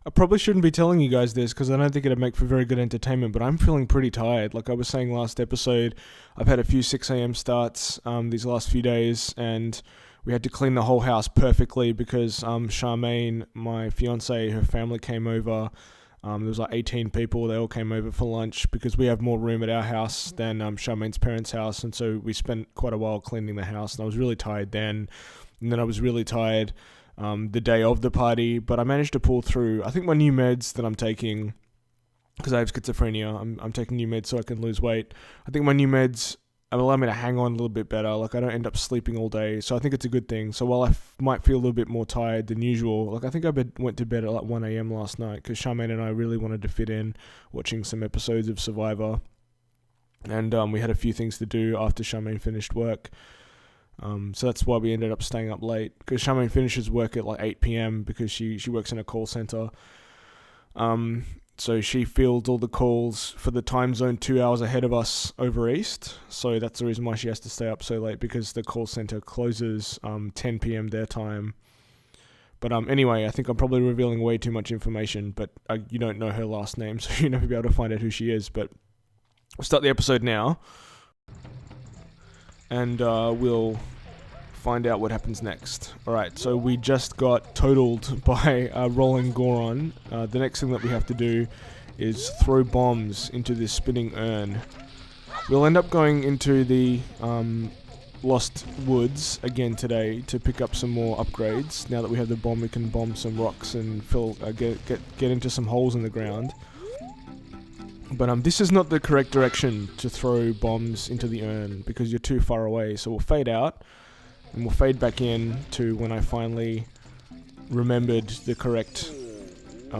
I probably shouldn't be telling you guys this because I don't think it'd make for very good entertainment, but I'm feeling pretty tired. Like I was saying last episode, I've had a few 6 a.m. starts these last few days, and we had to clean the whole house perfectly because Charmaine, my fiance, her family came over. There was like 18 people. They all came over for lunch because we have more room at our house than Charmaine's parents' house, and so we spent quite a while cleaning the house, and I was really tired then. And then I was really tired the day of the party, but I managed to pull through. I think my new meds that I'm taking, because I have schizophrenia, I'm taking new meds so I can lose weight. I think my new meds allow me to hang on a little bit better. Like I don't end up sleeping all day, so I think it's a good thing. So while I might feel a little bit more tired than usual, like I think I went to bed at like 1 a.m. last night because Charmaine and I really wanted to fit in watching some episodes of Survivor, and we had a few things to do after Charmaine finished work. So that's why we ended up staying up late, because Charmaine finishes work at like 8 p.m. because she works in a call center. So she fields all the calls for the time zone 2 hours ahead of us over east. So that's the reason why she has to stay up so late, because the call center closes 10 p.m. their time. But anyway, I think I'm probably revealing way too much information, but you don't know her last name, so you'll never be able to find out who she is. But we'll start the episode now, and we'll find out what happens next. Alright, so we just got totaled by Rolling Goron. The next thing that we have to do is throw bombs into this spinning urn. We'll end up going into the Lost Woods again today to pick up some more upgrades. Now that we have the bomb, we can bomb some rocks and get into some holes in the ground. But this is not the correct direction to throw bombs into the urn because you're too far away. So we'll fade out, and we'll fade back in to when I finally remembered the correct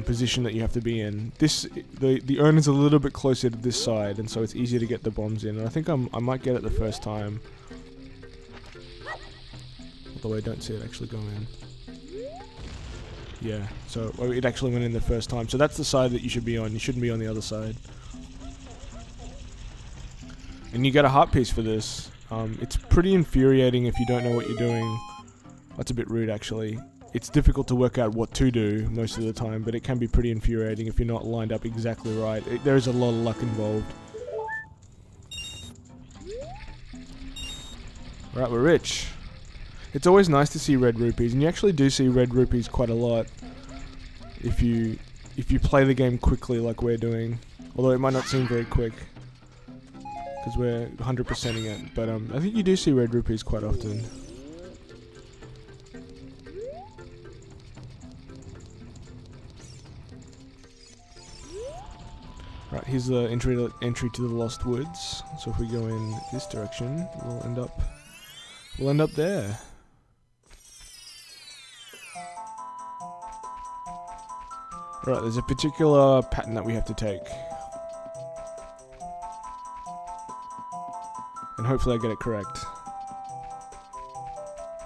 position that you have to be in. The urn is a little bit closer to this side, and so it's easier to get the bombs in. And I think I might get it the first time. Although I don't see it actually going in. Yeah, so it actually went in the first time. So that's the side that you should be on. You shouldn't be on the other side. And you get a heart piece for this. It's pretty infuriating if you don't know what you're doing. That's a bit rude, actually. It's difficult to work out what to do most of the time, but it can be pretty infuriating if you're not lined up exactly right. There is a lot of luck involved. Right, we're rich. It's always nice to see red rupees, and you actually do see red rupees quite a lot if you play the game quickly like we're doing. Although it might not seem very quick, because we're 100%ing it, but I think you do see red rupees quite often. Right, here's the entry to the Lost Woods. So if we go in this direction, we'll end up there. Right, there's a particular pattern that we have to take. And hopefully I get it correct.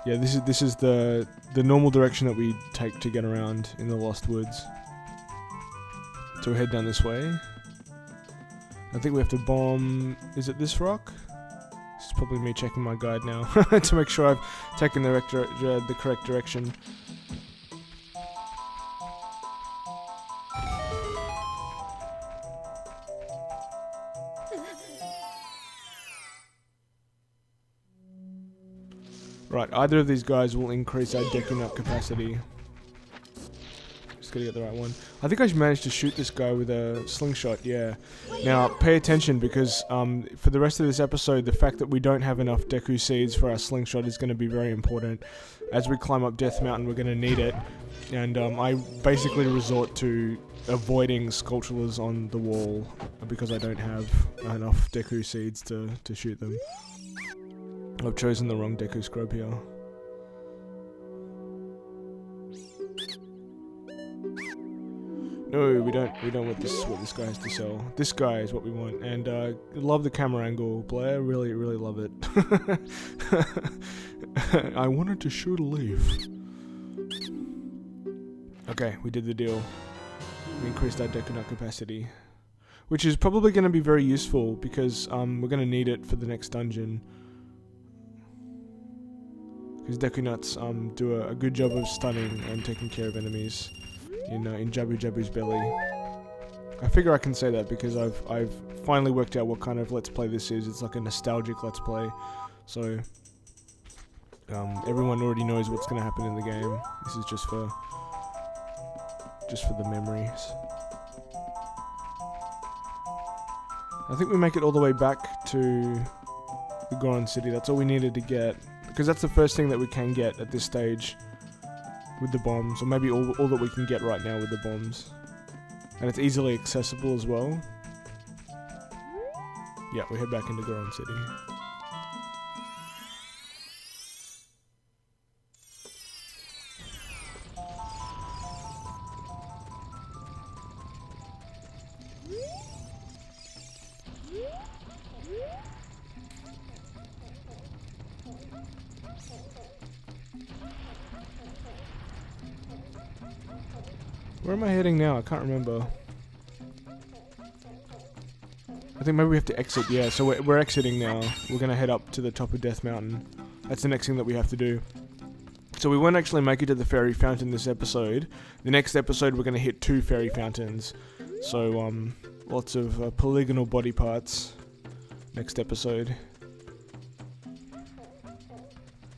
Yeah, this is the normal direction that we take to get around in the Lost Woods. So we head down this way. I think we have to bomb... Is it this rock? This is probably me checking my guide now to make sure I've taken the correct direction. Right, either of these guys will increase our Deku Nut capacity. Just gotta get the right one. I think I managed to shoot this guy with a slingshot, yeah. Now, pay attention because for the rest of this episode, the fact that we don't have enough Deku Seeds for our slingshot is going to be very important. As we climb up Death Mountain, we're going to need it. And I basically resort to avoiding Skulltulas on the wall because I don't have enough Deku Seeds to shoot them. I've chosen the wrong Deku Scrub here. No, we don't want this. What this guy has to sell. This guy is what we want, and love the camera angle, Blair. Really love it. I wanted to shoot a leaf. Okay, we did the deal. We increased our Deku Nut capacity, which is probably going to be very useful because we're going to need it for the next dungeon. Because Deku Nuts do a good job of stunning and taking care of enemies. in Jabu Jabu's belly. I figure I can say that because I've finally worked out what kind of Let's Play this is. It's like a nostalgic Let's Play, so everyone already knows what's going to happen in the game. This is just for the memories. I think we make it all the way back to the Goron City. That's all we needed to get, because that's the first thing that we can get at this stage with the bombs, or maybe all that we can get right now with the bombs. And it's easily accessible as well. Yeah, we head back into Goron City. Where am I heading now? I can't remember. I think maybe we have to exit, yeah, so we're exiting now. We're gonna head up to the top of Death Mountain. That's the next thing that we have to do. So we won't actually make it to the fairy fountain this episode. The next episode we're gonna hit 2 fairy fountains. So, lots of polygonal body parts next episode.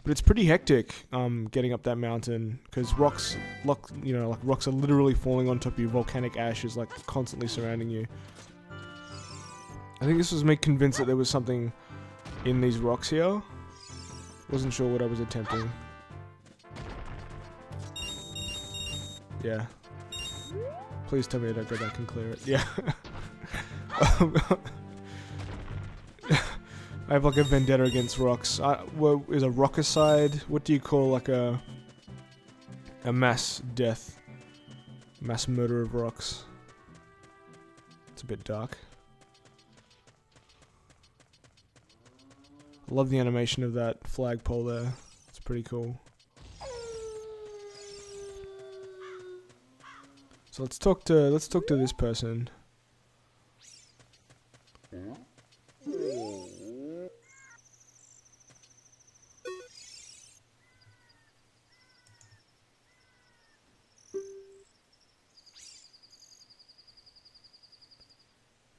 But it's pretty hectic, getting up that mountain, because rocks are literally falling on top of you. Volcanic ash is like constantly surrounding you. I think this was me convinced that there was something in these rocks here. Wasn't sure what I was attempting. Yeah. Please tell me I don't go back and clear it. Yeah. I have like a vendetta against rocks. Well, is a rockicide? What do you call like a mass death? Mass murder of rocks. It's a bit dark. I love the animation of that flagpole there. It's pretty cool. So let's talk to this person.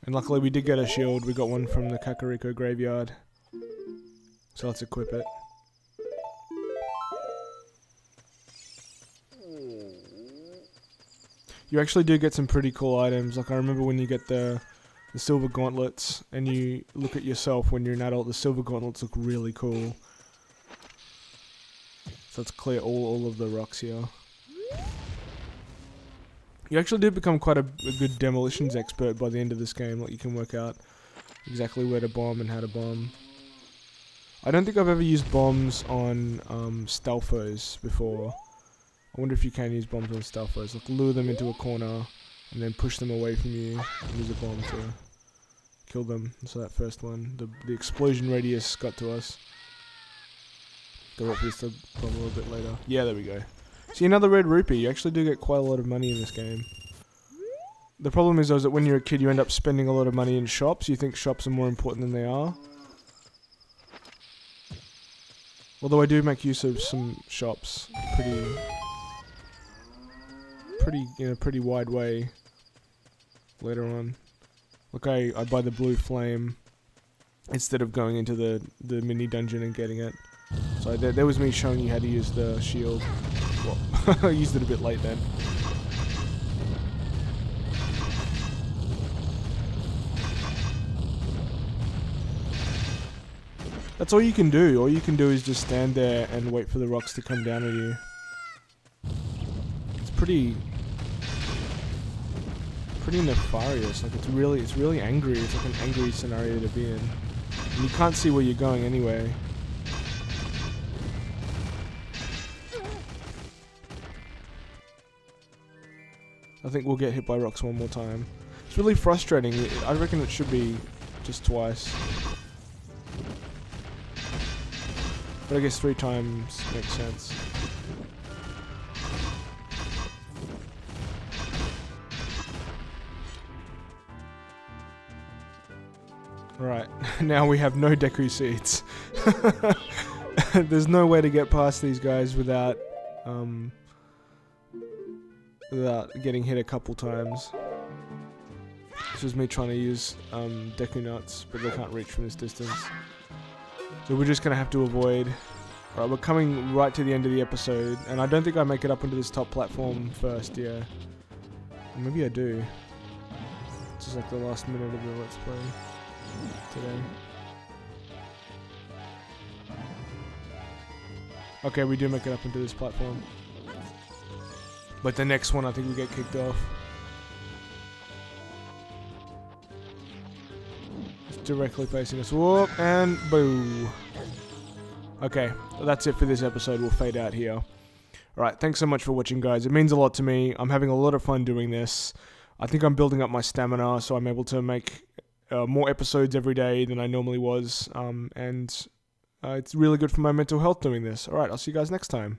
And luckily we did get a shield. We got one from the Kakariko graveyard. So let's equip it. You actually do get some pretty cool items. Like I remember when you get the silver gauntlets and you look at yourself when you're an adult, the silver gauntlets look really cool. So let's clear all of the rocks here. You actually do become quite a good demolitions expert by the end of this game. Like you can work out exactly where to bomb and how to bomb. I don't think I've ever used bombs on stealthos before. I wonder if you can use bombs on stealthos. Like lure them into a corner and then push them away from you and use a bomb to kill them. So that first one, the explosion radius got to us. Go up this to bomb a little bit later. Yeah, there we go. See, another red rupee. You actually do get quite a lot of money in this game. The problem is though, is that when you're a kid you end up spending a lot of money in shops. You think shops are more important than they are. Although I do make use of some shops in a pretty wide way later on. Like I buy the blue flame instead of going into the mini dungeon and getting it. So there was me showing you how to use the shield. Well, I used it a bit late then. That's all you can do. All you can do is just stand there and wait for the rocks to come down on you. It's pretty nefarious. Like it's really angry. It's like an angry scenario to be in. And you can't see where you're going anyway. I think we'll get hit by rocks one more time. It's really frustrating. I reckon it should be just twice. But I guess 3 times makes sense. Right, now we have no Deku seeds. There's no way to get past these guys without without getting hit a couple times. This was me trying to use Deku Nuts, but they can't reach from this distance. So we're just going to have to avoid. Alright, we're coming right to the end of the episode, and I don't think I make it up onto this top platform first, yeah. Or maybe I do. This is like the last minute of the Let's Play today. Okay, we do make it up into this platform. But the next one, I think we get kicked off. It's directly facing us. Whoop, and boo. Okay, that's it for this episode. We'll fade out here. Alright, thanks so much for watching, guys. It means a lot to me. I'm having a lot of fun doing this. I think I'm building up my stamina, so I'm able to make more episodes every day than I normally was. And it's really good for my mental health doing this. Alright, I'll see you guys next time.